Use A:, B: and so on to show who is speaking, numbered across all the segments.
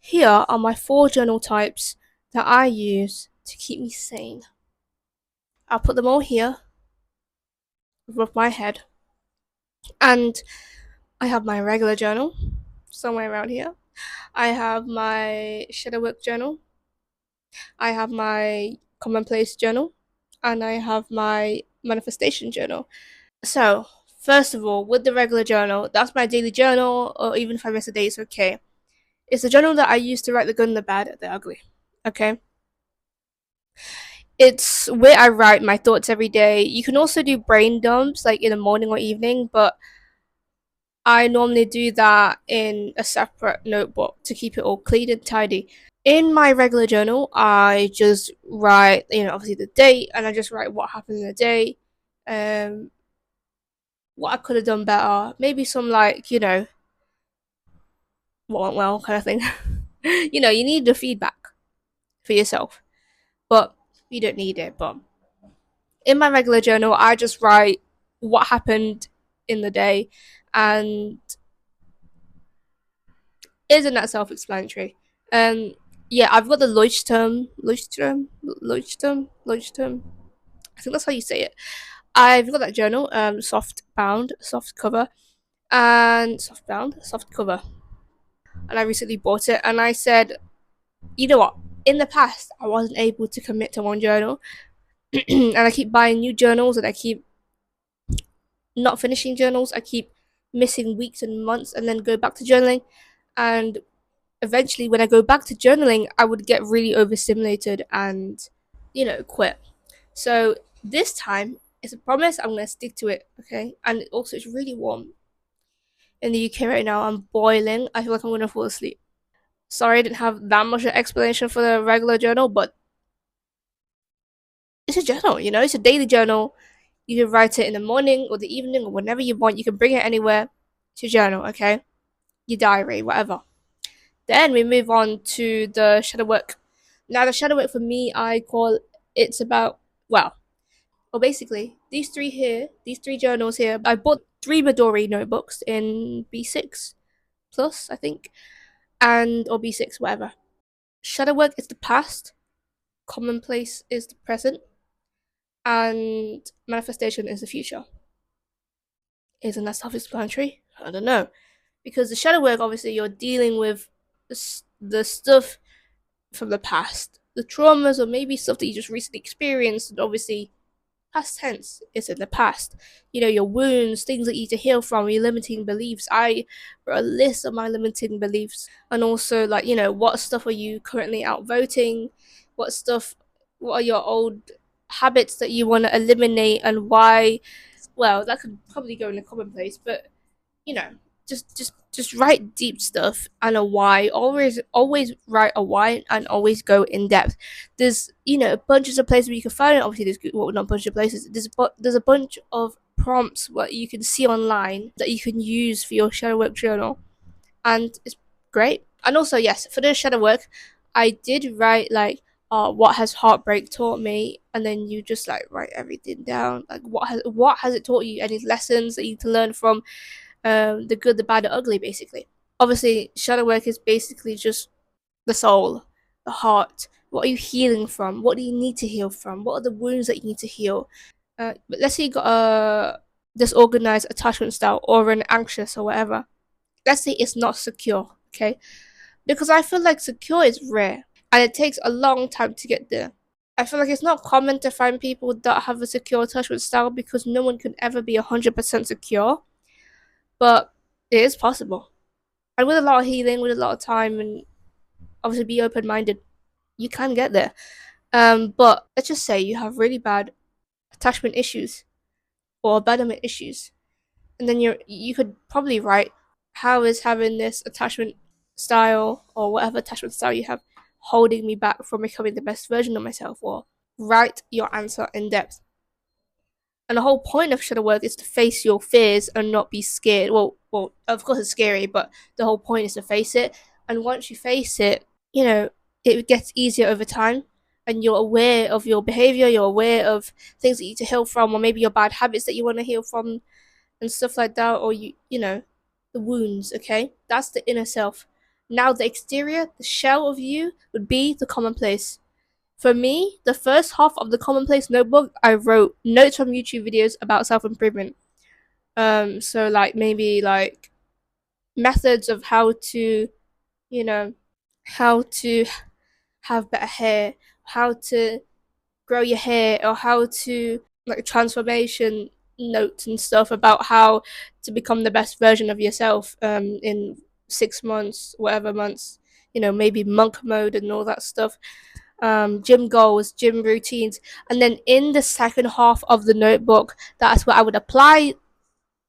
A: Here are my 4 journal types that I use to keep me sane. I'll put them all here above my head. And I have my regular journal somewhere around here. I have my shadow work journal. I have my commonplace journal. And I have my manifestation journal. So, first of all, with the regular journal, that's my daily journal, or even if I miss a day, it's okay. It's the journal that I use to write the good, the bad, the ugly. Okay? It's where I write my thoughts every day. You can also do brain dumps like in the morning or evening, but I normally do that in a separate notebook to keep it all clean and tidy. In my regular journal, I just write, obviously the date, and I just write what happened in the day, um, what I could have done better, maybe some like, what went well kind of thing. You need the feedback for yourself, but you don't need it. But in my regular journal, I just write what happened in the day, and isn't that self-explanatory? Yeah, I've got the Leuchtturm. I think that's how you say it. I've got that journal, soft bound, soft cover, and soft bound, soft cover. And I recently bought it, and I said, you know what? In the past, I wasn't able to commit to one journal, and I keep buying new journals, and I keep not finishing journals. I keep missing weeks and months, and then go back to journaling. And eventually, when I go back to journaling, I would get really overstimulated and, quit. So this time, it's a promise. I'm gonna stick to it. Okay. And also, it's really warm in the UK right now. I'm boiling. I feel like I'm gonna fall asleep. Sorry, I didn't have that much of an explanation for the regular journal, but it's a journal. It's a daily journal. You can write it in the morning or the evening or whenever you want. You can bring it anywhere to journal. Okay, your diary, whatever. Then we move on to the shadow work. Now, the shadow work for me, I call it's about, basically, these three journals here, I bought 3 Midori notebooks in B6 plus, I think, or B6, whatever. Shadow work is the past, commonplace is the present, and manifestation is the future. Isn't that self explanatory? I don't know. Because the shadow work, obviously, you're dealing with the stuff from the past, the traumas, or maybe stuff that you just recently experienced, and obviously, past tense is in the past. Your wounds, things that you need to heal from, your limiting beliefs. I wrote a list of my limiting beliefs, and also, like, what stuff are you currently outvoting? What are your old habits that you want to eliminate, and why? Well, that could probably go in a commonplace, but you know, just write deep stuff and a why. Always write a why and always go in depth. There's bunches of places where you can find it. Obviously, not a bunch of places. There's a bunch of prompts what you can see online that you can use for your shadow work journal, and it's great. And also, yes, for the shadow work, I did write like what has heartbreak taught me, and then you just like write everything down, like what has it taught you, any lessons that you need to learn from, the good, the bad, the ugly, basically. Obviously, shadow work is basically just the soul, the heart. What are you healing from? What do you need to heal from? What are the wounds that you need to heal? But let's say you got a disorganized attachment style or an anxious or whatever. Let's say it's not secure, okay? Because I feel like secure is rare and it takes a long time to get there. I feel like it's not common to find people that have a secure attachment style because no one can ever be 100% secure, but it is possible. And with a lot of healing, with a lot of time, and obviously be open minded, you can get there. But let's just say you have really bad attachment issues or abandonment issues, and then you could probably write, how is having this attachment style or whatever attachment style you have holding me back from becoming the best version of myself, or write your answer in depth. And the whole point of shadow work is to face your fears and not be scared. Well, of course it's scary, but the whole point is to face it. And once you face it, it gets easier over time, and you're aware of your behavior. You're aware of things that you need to heal from, or maybe your bad habits that you want to heal from, and stuff like that. Or the wounds. Okay, that's the inner self. Now the exterior, the shell of you would be the commonplace. For me, the first half of the commonplace notebook, I wrote notes from YouTube videos about self-improvement. So like maybe like methods of how to, you know, how to have better hair, how to grow your hair, or how to like transformation notes and stuff about how to become the best version of yourself in 6 months, whatever months, maybe monk mode and all that stuff. Gym goals, gym routines, and then in the second half of the notebook, that's where I would apply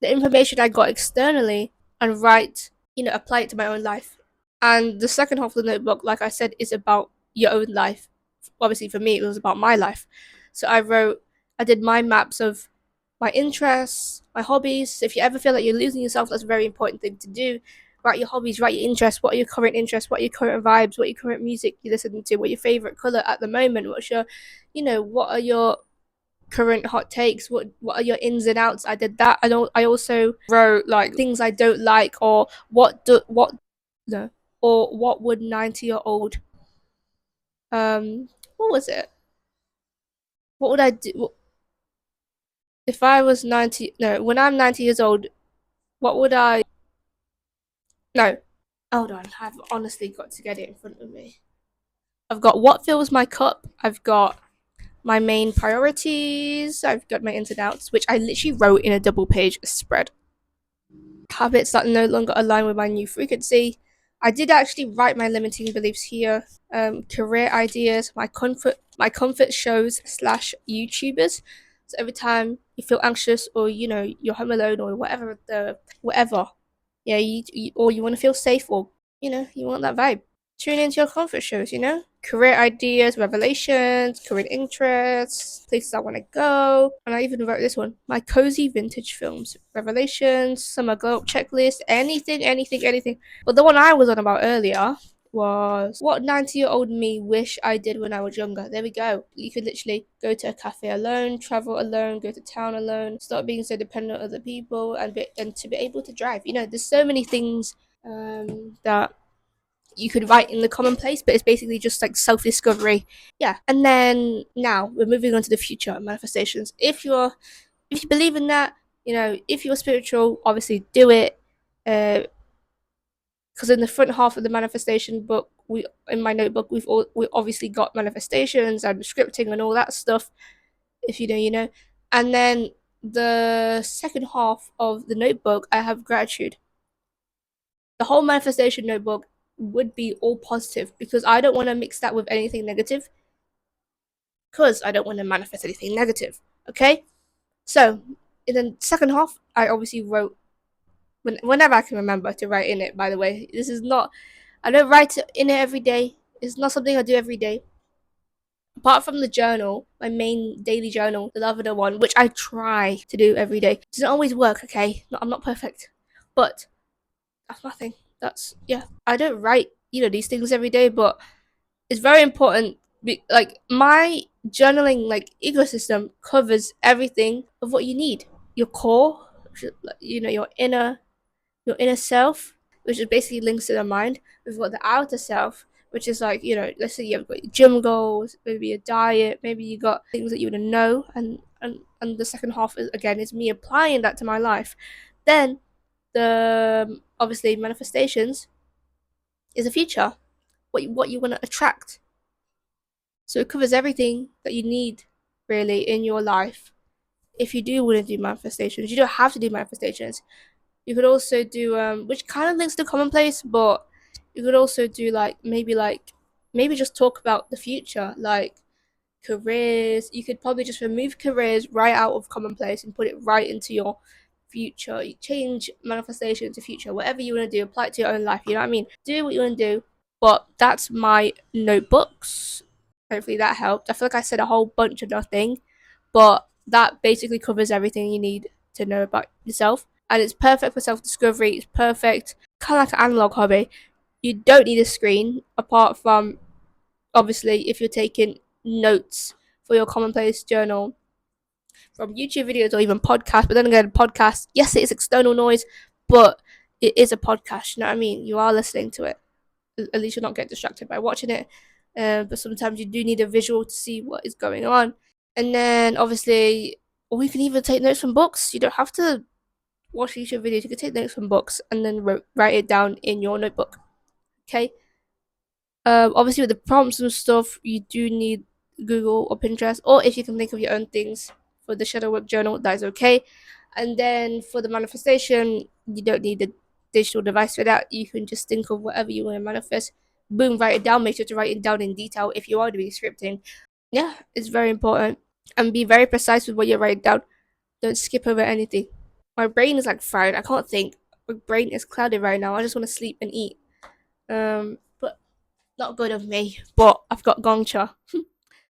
A: the information I got externally and write, apply it to my own life. And the second half of the notebook, like I said, is about your own life. Obviously, for me, it was about my life. So I did mind maps of my interests, my hobbies. If you ever feel like you're losing yourself, that's a very important thing to do. Write your hobbies, write your interests. What are your current interests? What are your current vibes? What are your current music you're listening to? What your favorite color at the moment? What are your current hot takes? What are your ins and outs? I did that. I also wrote like things I don't like, or no, or what would 90-year-old what was it? What would I do if I was 90? No, when I'm 90 years old, what would I? No, hold on. I've honestly got to get it in front of me. I've got what fills my cup. I've got my main priorities. I've got my ins and outs, which I literally wrote in a double page spread. Habits that no longer align with my new frequency. I did actually write my limiting beliefs here. Career ideas, my comfort shows slash YouTubers. So every time you feel anxious, or you're home alone, or whatever, yeah, or you want to feel safe, or you want that vibe. Tune into your comfort shows, career ideas, revelations, current interests, places I want to go. And I even wrote this one: my cozy vintage films, revelations, summer glow up checklist, anything. But the one I was on about earlier was what 90-year-old me wish I did when I was younger. There we go. You could literally go to a cafe alone, travel alone, go to town alone, stop being so dependent on other people, and to be able to drive. There's so many things that you could write in the commonplace, but it's basically just like self-discovery. Yeah. And then now we're moving on to the future manifestations. If you believe in that, if you're spiritual, obviously do it. Because in the front half of the manifestation book, in my notebook, we obviously got manifestations and scripting and all that stuff. If you know, you know. And then the second half of the notebook, I have gratitude. The whole manifestation notebook would be all positive, because I don't want to mix that with anything negative, because I don't want to manifest anything negative. Okay? So, in the second half, I obviously wrote whenever I can remember to write in it. By the way, this is not, I don't write in it every day. It's not something I do every day. Apart from the journal, my main daily journal, the lavender one, which I try to do every day. It doesn't always work, okay? I'm not perfect. But that's nothing. Yeah. I don't write, these things every day, but it's very important. Like my journaling ecosystem covers everything of what you need. Your core, your inner self, which is basically links to the mind. We've got the outer self, which is like, let's say you've got your gym goals, maybe your diet, maybe you got things that you want to know, and the second half is me applying that to my life. Then the obviously manifestations is the future, what you want to attract. So it covers everything that you need really in your life. If you do want to do manifestations, you don't have to do manifestations. You could also do which kind of links to commonplace, but you could also do maybe just talk about the future, like careers. You could probably just remove careers right out of commonplace and put it right into your future. You change manifestation to future, whatever you want to do, apply it to your own life. You know what I mean? Do what you want to do. But that's my notebooks. Hopefully that helped. I feel like I said a whole bunch of nothing, but that basically covers everything you need to know about yourself. And it's perfect for self discovery. It's perfect, kind of like an analog hobby. You don't need a screen apart from, obviously, if you're taking notes for your commonplace journal from YouTube videos or even podcasts. But then again, podcast, yes, it is external noise, but it is a podcast. You know what I mean? You are listening to it. At least you'll not get distracted by watching it. But sometimes you do need a visual to see what is going on. And then obviously, or you can even take notes from books. You don't have to watch YouTube videos. You can take notes from books and then write it down in your notebook. Okay. Obviously, with the prompts and stuff, you do need Google or Pinterest, or if you can think of your own things for the shadow work journal, that is okay. And then for the manifestation, you don't need a digital device for that. You can just think of whatever you want to manifest. Boom, write it down. Make sure to write it down in detail if you are doing scripting. Yeah, it's very important. And be very precise with what you write down. Don't skip over anything. My brain is like fried. I can't think. My brain is clouded right now. I just want to sleep and eat. But not good of me. But I've got gongcha.